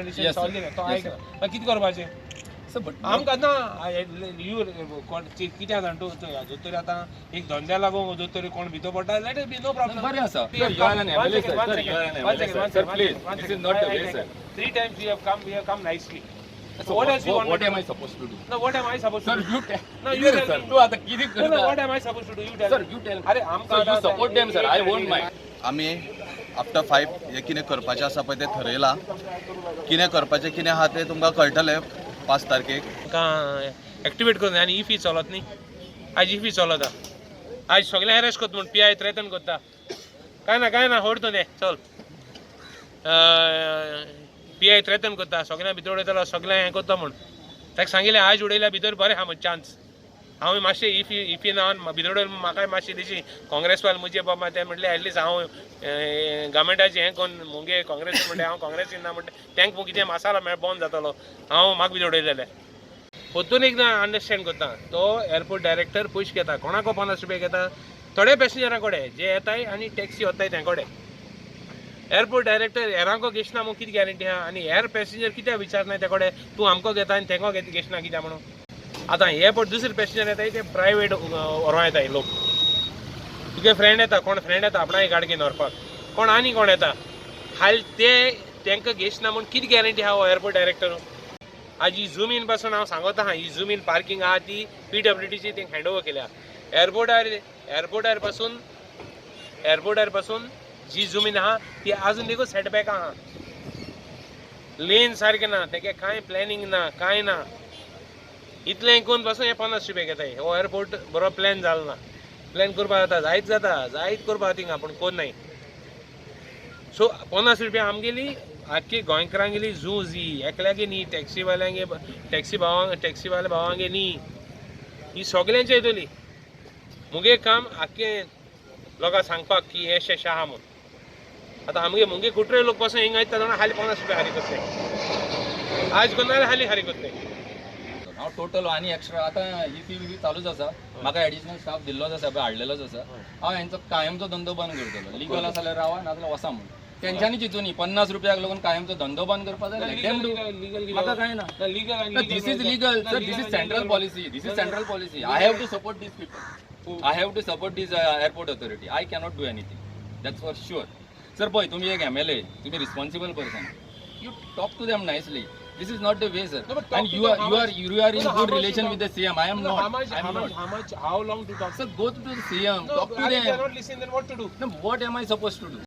Misunderstanding solve केलें तो आयक कितें करपाचें आमकां ना यू कित्याक जाण तूं जर तरी आतां एक धंद्या लागून जर तरी कोण भितर पडटा let it be no problem बरें आसा sir you are an MLA sir please this is not the way sir 3 times we have come nicely. So what am I supposed to do? No, what am I supposed to do? Sir, you tell. No, you tell sir. me. तू आता किती No, no, what am I supposed to do? You tell Sir, me. you tell. अरे आमकां Sir, you support them, sir. I won't mind. आमी after 5 हे कितें करपाचें आसा पळय तें थरयलां कितें करपाचें कितें आहा तें तुमकां कळटलें 5 तारखेक एक्टिवेट करून आनी इफी चलत न्ही आज इफी चलता आज सगळे हॅरेस करता म्हण PI थ्रेटन करता काय ना होड तूं तें चल PI थ्रेटन करता सगळ्यांक भितर उडयतलो सगळें हें करता म्हण ताका सांगिल्लें आज उडयल्या भितर बरें आहा म्हण चान्स हांव मातशें इफी ना भितर उडयलें म्हाकाय मातशी दिशी काँग्रेसवाल म्हजे बाबा ते म्हटलें एटलीस्ट हांव गव्हर्मेंटाचें हें कोन्न मुगे काँग्रेसीन म्हणलें हांव काँग्रेसीन ना म्हणलें तांकां कितें मसाला मेळ बंद जातलो हांव म्हाका भितर उडयलेलें परतून एकदां अंडरस्टँड करता तो एअरपोर्ट डायरेक्टर पयशे घेता कोणाको 50 रुपया घेता थोड्या पॅसेंजरां कडेन जे येताय आनी टॅक्सी वताय त्या कडेन एअरपोर्ट डायरेक्टर हेरांको घेयना म्हणून कितें गॅरंटी आहा आनी हेर पॅसेंजर कित्याक विचारनाय त्या कडेन तूं आमको घेता आनी तेंको घेयना कित्याक म्हणून आतां हे पळय दुसरे पॅसेंजर येताय ते प्रायवेट व्हरों येताय लोक तुगे फ्रेंड येता कोण फ्रेंड येता आपणाय गाडी घेवन व्हरपाक कोण आनी कोण येता हाल ते तेंका घेयना म्हणून कितें गॅरंटी आहा हो एअरपोर्ट डायरेक्टर आज ही झूम इन पासून हांव सांगता हा ही झूम इन पार्किंग आहा ती PWDची तेंक हँडओवर केल्या एअरपोर्टार पासून जी झूम इन आहा ती आजून देखून सेटबॅक आहा लेन सारकें ना तेगे कांय प्लॅनिंग ना कांय ना इतलें करून पासून हे 50 रुपया घेताय हो एअरपोर्ट बरो प्लॅन जालो ना प्लॅन करपा जाता जायत करपा थिंगा पूण कोण नाय सो 50 रुपया आमगेली आख्खी गोंयकारांगेली झूज ही एकल्यागे न्ही टॅक्सी वाले भावांगे न्ही ही सगळ्यांची येतली मुगे काम आख्खे लोकांक सांगपाक की हे शेश आहा म्हूण आतां मुगे कुट्रे लोक पासून हिंगा येता जाणां हाली 50 रुपया हारी करतले आज कोणाले हाली हारी करतले हांव टोटल आनी एक्स्ट्रा आतां ही चालूच आसा म्हाका एडिशनल स्टाफ दिल्लोच आसा पळय हाडलेलोच आसा हांव हेंचो कायमचो धंदो बंद करतलो लीगल आसा जाल्यार रावा नाजाल्यार वसा म्हूण तेंच्यांनी चिंतूनी 50 रुपयाक लागून कायमचो धंदो बंद करपा जाय म्हाका काय ना this is legal sir this is central policy I have to support these people I have to support these airport authority I cannot do anything that's for sure sir पळय तुमी एक MLA तुमी responsible person you talk to them nicely this is not the way sir and you are in good relation with the CM I am not how long to talk sir go to the CM talk to them they cannot listen then what to do what am I supposed to do